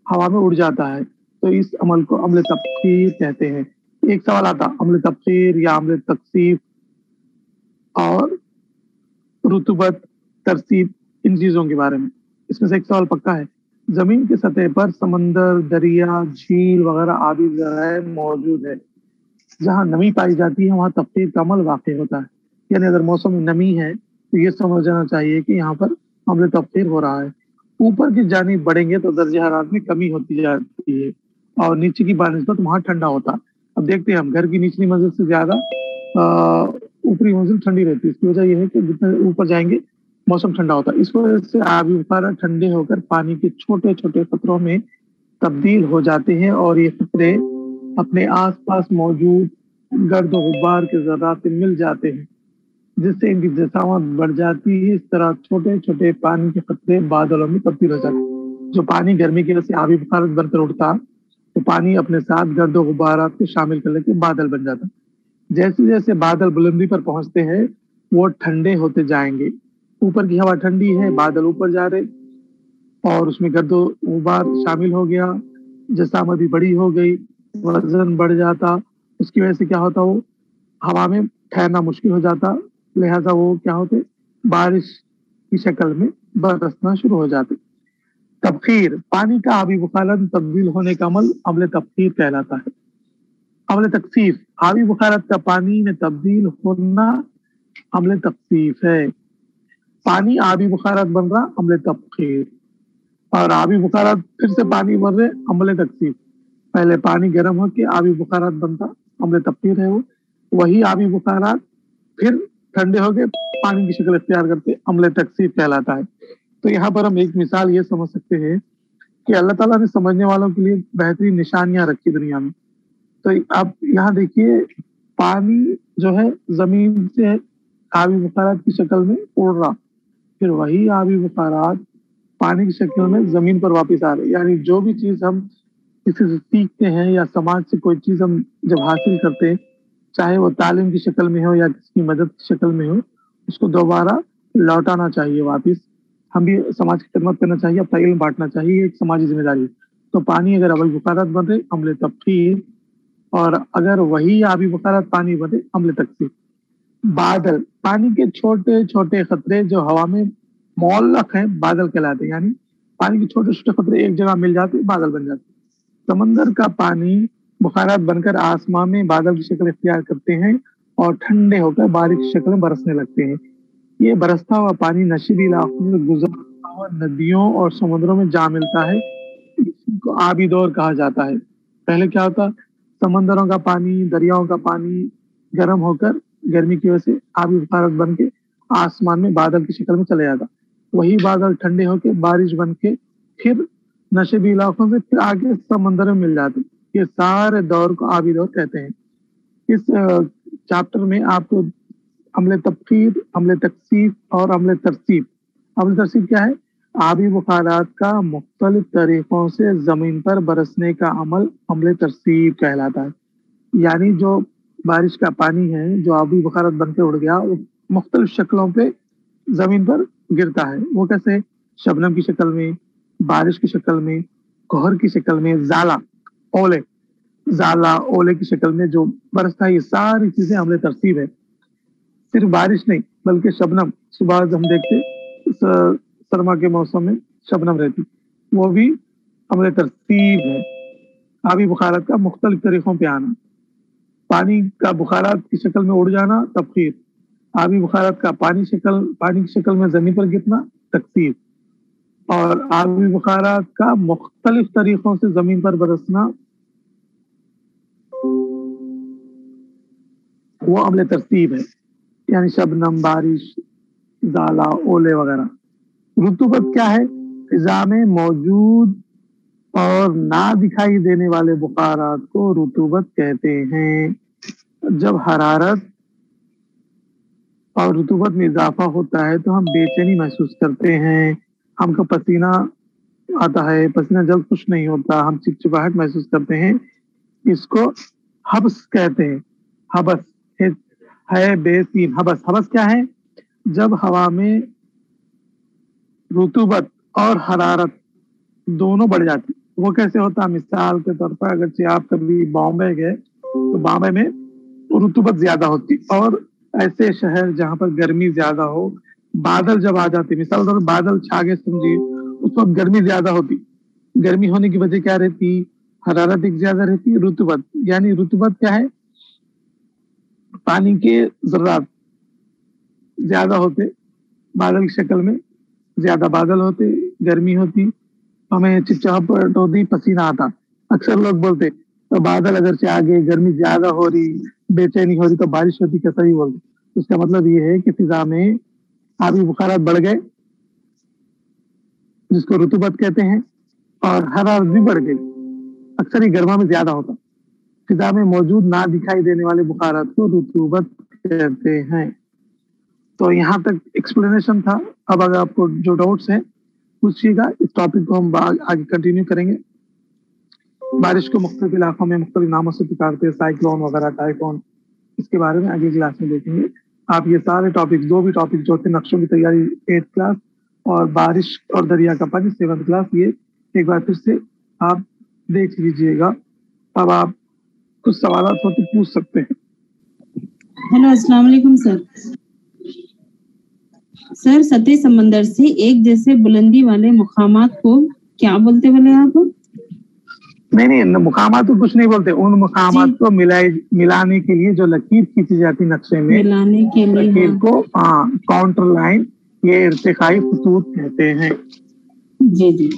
A: हवा में उड़ जाता है, तो इस अमल को अम्ल तफसीर कहते हैं। एक सवाल आता, अम्ल तफसीर या अम्ल तकसीफ और रुतुबत तरसीब, इन चीजों के बारे में इसमें से एक सवाल पक्का है। जमीन की सतह पर समंदर, दरिया, झील वगैरह आदि जराए मौजूद है। जहाँ नमी पाई जाती है वहाँ तफसीर का अमल वाक़ होता है। यानी अगर मौसम में नमी है तो ये समझना चाहिए कि यहाँ पर अम्ल तफसीर हो रहा है। ऊपर की जानिब बढ़ेंगे तो दर्जे हरारत में कमी होती जाती है और नीचे की बानिस्बत वहाँ ठंडा होता है। अब देखते हैं हम, घर की निचली मंजिल से ज्यादा ऊपरी मंजिल ठंडी रहती है। इसकी वजह यह है कि जितने ऊपर जाएंगे मौसम ठंडा होता है। इस वजह से आबी बुखारात ठंडे होकर पानी के छोटे छोटे कतरों में तब्दील हो जाते हैं और ये कतरे अपने आसपास मौजूद गर्द गुब्बार के ज़रात से मिल जाते हैं, जिससे इनकी जसामत बढ़ जाती है। इस तरह छोटे छोटे पानी के कतरे बादलों में तब्दील हो जाते हैं। जो पानी गर्मी की वजह से आबी बुखारात बनकर उठता, तो पानी अपने साथ गर्द गुब्बारात को शामिल कर लेके बादल बन जाता। जैसे जैसे बादल बुलंदी पर पहुंचते हैं वो ठंडे होते जाएंगे। ऊपर की हवा ठंडी है, बादल ऊपर जा रहे और उसमें गर्दो गुबार शामिल हो गया, जसामत भी बड़ी हो गई, वजन बढ़ जाता। उसकी वजह से क्या होता, वो हवा में ठहरना मुश्किल हो जाता, लिहाजा वो क्या होते, बारिश की शक्ल में बरसना शुरू हो जाते। तबखीर, पानी का आबी बुखारात में तब्दील होने का अमल अमल तबखीर कहलाता है। अमल तकसीफ, आबी बुखारात का पानी में तब्दील होना अमल तकसीफ है। पानी आबी बुखारात बन रहा, अमल तबखीर। और आबी बुखारात फिर से पानी बन रहे, अमल तकसीफ। पहले पानी गर्म होकर आबी बुखारात बनता, अमल तबखीर है वो। वही आबी बुखारात फिर ठंडे होकर पानी की शक्ल इख्तियार करते, अमल तकसीफ कहलाता है। तो यहाँ पर हम एक मिसाल ये समझ सकते हैं कि अल्लाह ताला ने समझने वालों के लिए बेहतरीन निशानियां रखी दुनिया में। तो आप यहाँ देखिए, पानी जो है जमीन से आबी बुखारात की शक्ल में उड़ रहा, फिर वही आबी बुखारात पानी की शक्ल में जमीन पर वापस आ रहे। यानी जो भी चीज हम किसी से सीखते हैं या समाज से कोई चीज हम जब हासिल करते हैं, चाहे वो तालीम की शक्ल में हो या किसी की मदद की शक्ल में हो, उसको दोबारा लौटाना चाहिए वापस। हम भी समाज की खिदमत करना चाहिए, अपना इल्म बांटना चाहिए, एक समाजी जिम्मेदारी है। तो पानी अगर अवल बुखारात बन रहे अम्ल तफखीर, और अगर वही आबी बुखारात पानी बने अम्ल तकसीर। बादल, पानी के छोटे छोटे खतरे जो हवा में मौल्लक हैं बादल कहलाते हैं, यानी पानी के छोटे छोटे खतरे एक जगह मिल जाते बादल बन जाते। समंदर का पानी बुखारात बनकर आसमान में बादल की शक्ल इख्तियार करते हैं और ठंडे होकर बारिश की शक्ल में बरसने लगते हैं। ये बरसता हुआ पानी नशीली इलाकों में गुजरता हुआ नदियों और समुद्रों में जा मिलता है, इसी को आबी दौर कहा जाता है। पहले क्या होता, समंदरों का पानी, दरियाओं का पानी गर्म होकर गर्मी की वजह से आबी बुखारात बन के आसमान में बादल की शक्ल में चले जाता। वही बादल ठंडे होकर बारिश बन के फिर नशेबी इलाकों से फिर आगे समंदर में मिल जाते। ये सारे दौर को आबी दौर कहते हैं। इस चैप्टर में आपको अम्ल तफखीर, अम्ल तकसीफ और अम्ल तरसीब। अम्ल तरसीब क्या है? आबी बुखारात का मुख्तलिफ तरीकों से जमीन पर बरसने का अमल अम्ल तरसीब कहलाता है। यानी जो बारिश का पानी है जो आबी बुखारात बन के उड़ गया, वो मुख्तलिफ शक्लों पे जमीन पर गिरता है। वो कैसे? शबनम की शक्ल में, बारिश की शक्ल में, कोहर की शक्ल में, ज़ाला, ओले, ज़ाला ओले की शक्ल में जो बरसता है। ये सारी चीजें अम्ल तरसीब है। सिर्फ बारिश नहीं बल्कि शबनम, सुबह हम देखते सरमा के मौसम में शबनम रहती, वो भी अम्ल तरसीब है। आबी बुखारात का मुख्तलिफ तरीकों पे आना, पानी का बुखारात की शक्ल में उड़ जाना तफखीर, आबी बुखारात का पानी की शक्ल में जमीन पर गिरना तकसीर, और आबी बुखारात का मुख्तलिफ तरीकों से जमीन पर बरसना वो अम्ल तरसीब है। यानी शबनम, बारिश, ज़ाला, ओले वगैरह। रुतूबत क्या है? फिजा में मौजूद और ना दिखाई देने वाले बुखारात को रुतूबत कहते हैं। जब हरारत और रुतूबत में इजाफा होता है तो हम बेचैनी महसूस करते हैं, हमको पसीना आता है, पसीना जल्द खुश नहीं होता, हम चिपचिपाहट महसूस करते हैं। इसको हब्स कहते हैं। हबस है बेसीन। हबस, हबस क्या है? जब हवा में रुतूबत और हरारत दोनों बढ़ जाती। वो कैसे होता? मिसाल के तौर पर अगर आप कभी बॉम्बे गए तो बॉम्बे में रुतूबत ज्यादा होती, और ऐसे शहर जहाँ पर गर्मी ज्यादा हो, बादल जब आ जाते, मिसाल के तौर पर बादल छा गए समझिए, उस वक्त गर्मी ज्यादा होती। गर्मी होने की वजह क्या रहती? हरारत एक ज्यादा रहती, रुतूबत। यानी रुतूबत क्या है? पानी के जर्रात ज्यादा होते बादल की शक्ल में, ज्यादा बादल होते, गर्मी होती, हमें चिपचिपाहट होती, पसीना आता। अक्सर लोग बोलते तो बादल अगर से आगे गर्मी ज्यादा हो रही, बेचैनी हो रही तो बारिश होती, कैसा भी बोलते। उसका मतलब ये है कि फिजा में आबी बुखारात बढ़ गए जिसको रुतूबत कहते हैं, और हरारत भी बढ़ गई। अक्सर ही गर्मा में ज्यादा होता। फिजा में मौजूद ना दिखाई देने वाले बुखारात को रुतूबत कहते हैं। तो यहाँ तक एक्सप्लेनेशन था। अब अगर आपको जो डाउट्स हैं पूछिएगा। इस टॉपिक को हम आगे कंटिन्यू करेंगे। बारिश को मुख्तलिफ इलाकों में मुख्तलिफ नामों से पुकारते हैं, साइक्लोन वगैरह, टाइफोन, इसके बारे में आगे क्लास में देखेंगे। आप ये सारे टॉपिक, दो भी टॉपिक जो थे, नक्शों की तैयारी 8th क्लास और बारिश और दरिया का पानी 7th क्लास, ये एक बार फिर से आप देख लीजिएगा। अब आप कुछ सवाल हो तो पूछ सकते हैं।
B: हेलो, अस्सलाम वालेकुम सर। सर, सतह समंदर से एक जैसे बुलंदी वाले मुकामात को क्या बोलते बोले आप?
A: नहीं, मुकामात तो कुछ नहीं बोलते। उन मुकामात को मिलाने के लिए जो लकीर खींची जाती नक्शे में,
B: मिलाने के लिए
A: लकीर को काउंटर लाइन, ये इर्तिकाई खतूत कहते हैं।
B: जी जी।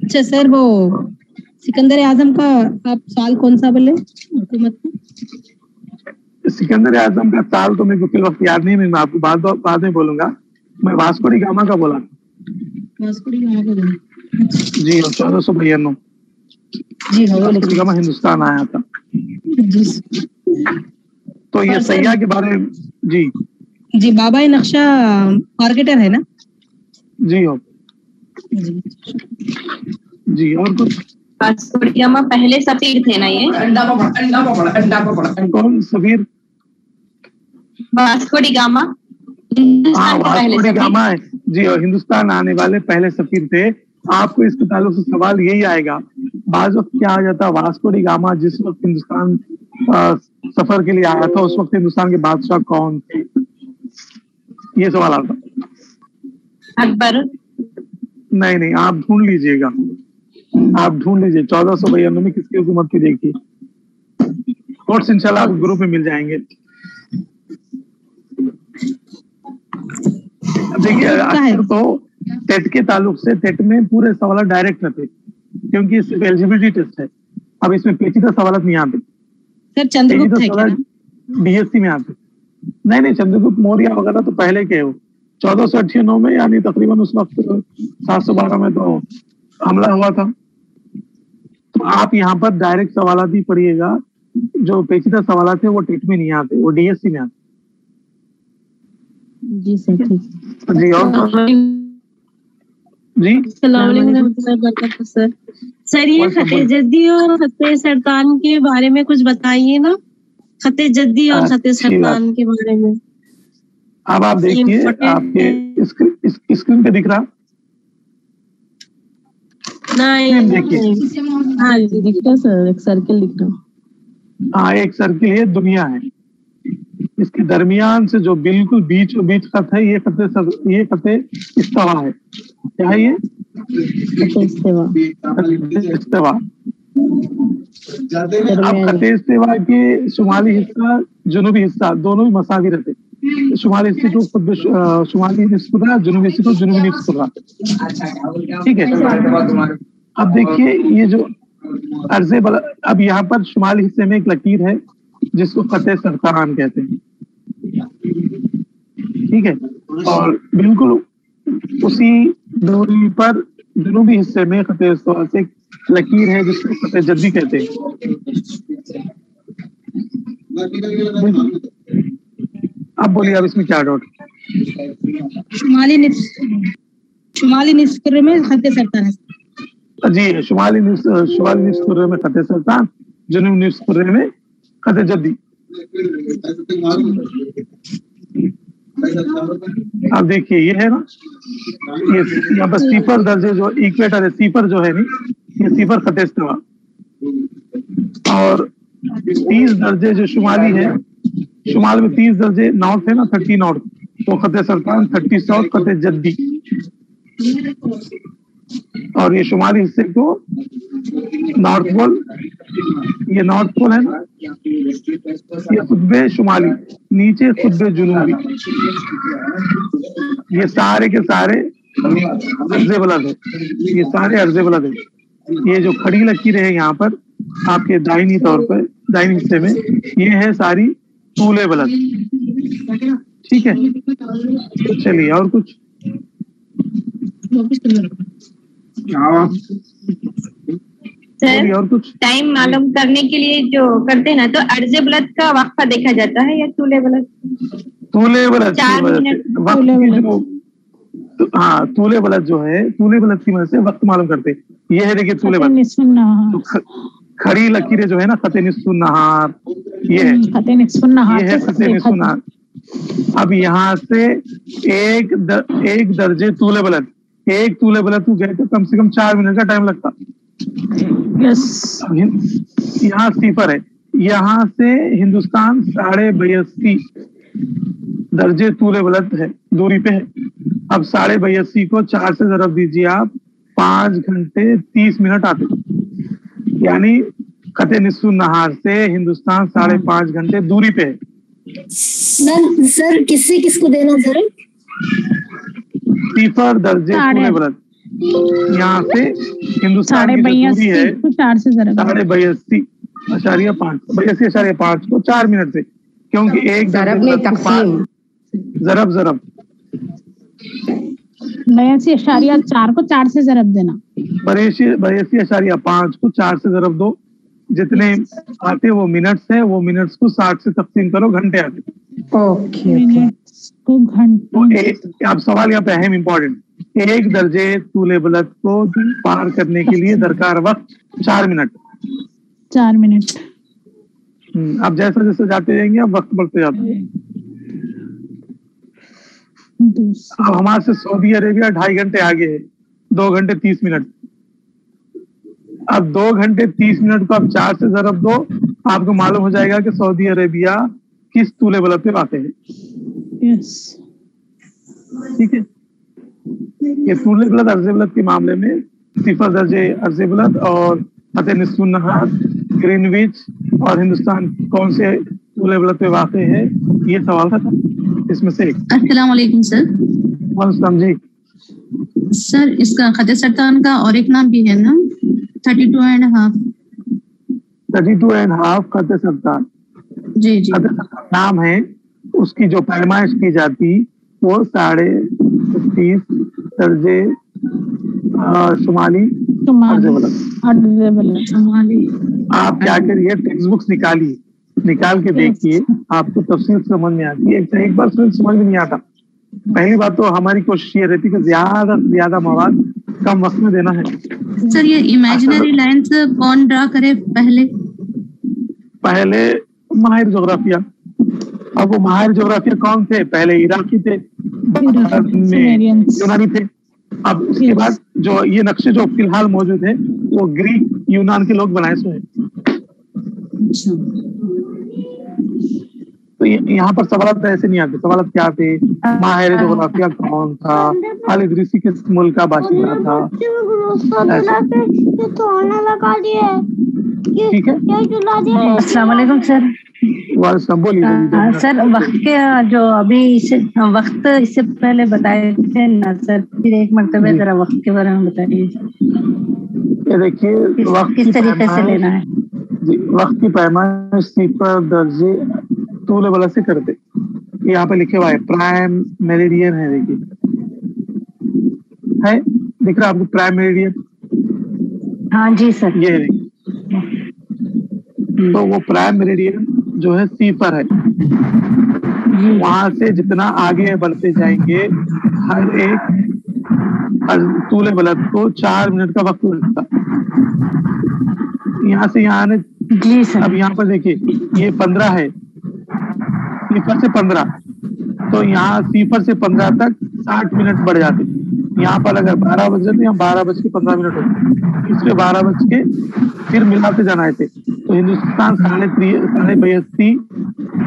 B: अच्छा सर, वो सिकंदर आजम का आप साल कौन सा बोले हुकूमत में?
A: सिकंदर आजम का साल तो मेरे को फिल वक्त याद नहीं, मैं आपको बाद में बोलूंगा। मैं वास्को डी गामा का बोला।
B: वास्को डी गामा का बोला
A: जी, 1492
B: जी।
A: वास्को डी गामा हिंदुस्तान आया था
B: जी।
A: तो ये सैयाह के बारे में। जी
B: जी, बाबा नक्शा मार्केटर है ना?
A: जी हो जी। और कुछ
C: वास्को डी गामा पहले सफीर थे ना ये?
A: कौन सफीर?
C: वास्को डी गामा
A: हाँ, वास्को डी गामा है जी, और हिंदुस्तान आने वाले पहले सफीर थे। आपको इसके ताल्लुक से सवाल यही आएगा, बाज वक्त क्या आ जाता, वास्को डी गामा जिस वक्त हिंदुस्तान सफर के लिए आया था उस वक्त हिंदुस्तान के बादशाह कौन थे, ये सवाल आता।
C: अकबर?
A: नहीं, आप ढूंढ लीजिएगा, आप ढूंढ लीजिए 1492 में किसकी हुकूमत की, देखिए कोर्स इंशाल्लाह आपको ग्रुप में मिल जाएंगे। देखिए अक्सर तो टेट के ताल्लुक से टेट में पूरे सवाल डायरेक्ट रहते क्योंकि इस एलिजिबिलिटी टेस्ट है। अब इसमें पेचीदा सवाल नहीं आते
B: सर, चंद्रगुप्त है क्या?
A: डीएससी में आते नहीं, चंद्रगुप्त मौर्य वगैरह तो पहले के हो, 1498 में, यानी तकरीबन उस वक्त 712 में तो हमला हुआ था। तो आप यहाँ पर डायरेक्ट सवाल ही पढ़िएगा, जो पेचीदा सवाल थे वो टेट में नहीं आते, वो डीएससी में आते।
B: जी सर, ठीक
A: जी। और जी
C: सर, सर ये फतेह जद्दी और फतेह सरतान के बारे में कुछ बताइए ना, फतेह जद्दी और फतेह सरतान के बारे में।
A: अब आप देखिए, आपके स्क्रीन पे दिख रहा?
C: नहीं
A: देखिए,
B: हाँ जी दिख रहा सर, एक सर्किल दिख रहा।
A: हाँ, एक सर्किल है, दुनिया है, इसके दरमियान से जो बिल्कुल बीचों बीच खत है, ये फतेह इस्तेवा है। क्या है ये? इस्तेवा। अब फतेह इस्तेवा के शुमाली हिस्सा जुनूबी हिस्सा दोनों भी मसावी रहते, शुमाली हिस्से को शुमाली निस्फ कुर्रा, जुनूबी हिस्से को जुनूबी निस्फ कुर्रा, ठीक है। अब देखिए ये जो अर्ज़े बलद, अब यहाँ पर शुमाली हिस्से में एक लकीर है जिसको फतेह सरतान कहते हैं, ठीक है, और बिल्कुल उसी दूरी पर जनूबी हिस्से में फतेह इस्तेवा से एक लकीर है जिसको फतेह जद्दी कहते हैं। अब बोलिए, अब इसमें क्या डाउट?
B: शुमाली निस्फ कुर्रे में फतेह सरतान है
A: जी, शुमाली निस्फ कुर्रे में फतेह सरतान, जनूबी निस्फ कुर्रे में फतेह जद्दी। अब देखिए ये है ना, ये यहाँ पर सीफर दर्जे जो इक्वेटर है, सीफर जो है नहीं, ये सीफर फतेह इस्तेवा, और 30 दर्जे जो शुमाली है, शुमाल में 30 दर्जे नॉर्थ है ना, 30 नॉर्थ, तो फतेह सरतान, 30 साउथ फतेह जद्दी। और ये शुमाली हिस्से को नॉर्थ पोल, ये नॉर्थ पोल है ना, ये खुतबे शुमाली, नीचे खुतबे जुनूबी, ये सारे के सारे अर्ज़े बलद है, ये सारे अर्ज़े बलद है। ये जो खड़ी लकीर है यहाँ पर आपके दाहिनी तौर पर, दाहिनी हिस्से में, ये है सारी तूले बलद, ठीक है। चलिए और कुछ?
C: सर,
A: और कुछ
C: टाइम मालूम करने के लिए जो करते हैं ना, तो अर्ज़े बलद का वक्फा देखा जाता है या तूले बलद?
A: तूले बलद
C: 4 मिनट
A: वक्त की जो, हाँ तूले बलद जो है, तूले बलद की वजह से वक्त मालूम करते। ये है देखिए तूले बलद, तो खड़ी लकीरें जो है ना, फतेह निस्फुन नहार, ये है फतेह निस्फुन नहार। अब यहाँ से एक दर्जे तूले बलद, एक तूले बलद को गए तो कम से कम 4 मिनट का टाइम लगता। यहाँ सीफर है, यहाँ से हिंदुस्तान 82.5 दर्जे तूले बलद है, दूरी पे है। अब 82.5 को 4 से ज़रब दीजिए आप, 5 घंटे 30 मिनट आते, यानी फतेह निस्फुन नहार से हिंदुस्तान 5.5 घंटे दूरी पे है।
D: सर किससे किसको देना सर?
A: सीफर दर्जे तूले बलद, यहाँ से हिंदुस्तान की दूरी है 82.5 को 4 मिनट से, क्योंकि एक
D: ज़रब
B: 82.4 को 4 से ज़रब देना,
A: 82.5 को 4 से ज़रब दो, जितने आते वो मिनट्स है, वो मिनट्स को 60 से तकसीम करो, घंटे आते।
D: ओके
B: को घंटे।
A: अब सवाल यहाँ पे अहम इम्पोर्टेंट, एक दर्जे तूले बुलंद को पार करने के लिए दरकार वक्त 4 मिनट।
B: 4 मिनट।
A: अब जैसे जैसे जाते जाएंगे अब वक्त बढ़ते जाता है। अब हमारे से सऊदी अरेबिया 2.5 घंटे आगे है, 2 घंटे 30 मिनट। अब 2 घंटे 30 मिनट को आप 4 से ज़रब दो, आपको मालूम हो जाएगा कि सऊदी अरेबिया किस तूले बुलंद पे वाक़ है। ठीक है, ये तूले बुलंद अर्ज़े बुलंद के मामले में 0 दर्जे अर्ज़े बुलंद और खत्ते निस्फ़ुन नहार, ग्रीनविच और हिंदुस्तान कौन से तूले बुलंद पे वाक़ है, ये सवाल था इसमें से एक।
E: अस्सलाम वालेकुम सर।
A: वालेकुम जी।
E: सर इसका खत्ते सरतान का और एक नाम भी है ना, 32.5।
A: 32.5 खत्ते सरतान।
E: जी जी।
A: खत्ते सरतान नाम है, उसकी जो पैमाइश की जाती वो 30.5 दर्जे शुमाली अर्ज़े बुलंद। आप क्या करिए, टेक्स्ट बुक्स निकाल के देखिए, आपको तफसील समझ में आती है। एक बार समझ में नहीं आता। पहली बात तो हमारी कोशिश ये रहती है कि ज्यादा से ज्यादा मवाद कम वक्त में देना है।
E: सर ये इमेजिनरी लाइंस कौन ड्रा करे पहले माहिर जोग्राफिया। अब वो माहिर जोग्राफिया कौन थे? पहले इराकी थे, बाद में यूनानी थे। अब इसके बाद जो ये नक्शे जो फिलहाल मौजूद है वो ग्रीक यूनान के लोग बनाए हुए हैं। तो यहाँ पर सवाल ऐसे नहीं आते। सवाल क्या थे? माहिर जोग्राफिया कौन था? अल इदरीसी किस मुल्क का बाशिंदा था? ठीक है।
F: अस्सलाम वालेकुम सर।
A: बोलिए
F: सर, वक्त के जो अभी वक्त इससे पहले बताए थे ना सर, फिर एक मरतबा जरा वक्त के बारे में बताइए।
A: ये देखिए, वक्त
F: किस तरीके से लेना है?
A: जी, वक्त की पैमाइश 0 दर्जे तूले बुलंद से करते। यहाँ पे लिखे हुआ है प्राइम मेरिडियन है, देखिए है, दिख रहा है आपको प्राइम मेरिडियन?
F: हाँ जी सर।
A: ये है, तो वो प्राइम मेरिडियन जो है 0 है। वहां से जितना आगे बढ़ते जाएंगे हर एक तूले बुलंद को 4 मिनट का वक्त लगता। यहाँ से यहाँ आने
F: जी सर।
A: अब यहाँ पर देखिए ये 15 है, 0 से 15, तो यहाँ 0 से 15 तक 60 मिनट बढ़ जाते। यहाँ पर अगर 12 बजे तो यहाँ 12:15 होते, इसके 12 बज के फिर मिलाते जाना थे। तो हिंदुस्तान 82.5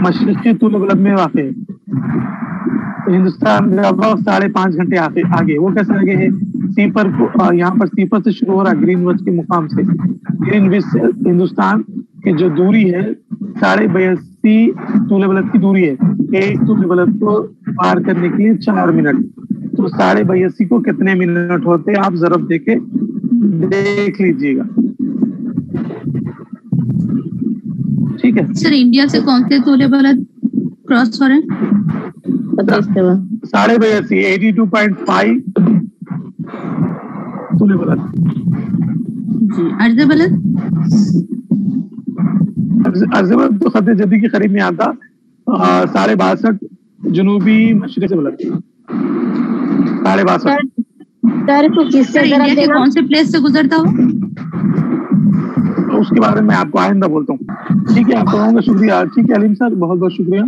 A: मशरिकी तूले बुलंद में वाक़ है। तो हिंदुस्तान लगभग 5.5 घंटे आगे। वो कैसे आगे है? 0 को यहाँ पर 0 से शुरू हो रहा ग्रीनविच के मुकाम से। ग्रीनविच से हिंदुस्तान की जो दूरी है 82.5 तूले बुलंद की दूरी है। एक तूले बुलंद को पार करने के लिए 4 मिनट। तो 82.5 को कितने मिनट होते हैं आप ज़रब देके देख लीजिएगा। ठीक है
E: सर। इंडिया से कौन से तूले बुलंद क्रॉस हो रहे हैं?
A: 82.5 तूले बुलंद
E: जी। अर्ज़े बुलंद
A: तो खत्ते जद्दी के करीब में आता 62.5 जनूबी मशरिक से बुलंद 62.5।
D: सर को किससे
E: इंडिया के कौन से प्लेस से गुजरता हो?
A: उसके बारे में आपको आइंदा बोलता हूँ। ठीक है, आप लोगों का शुक्रिया। ठीक है अलीम सर, बहुत बहुत शुक्रिया।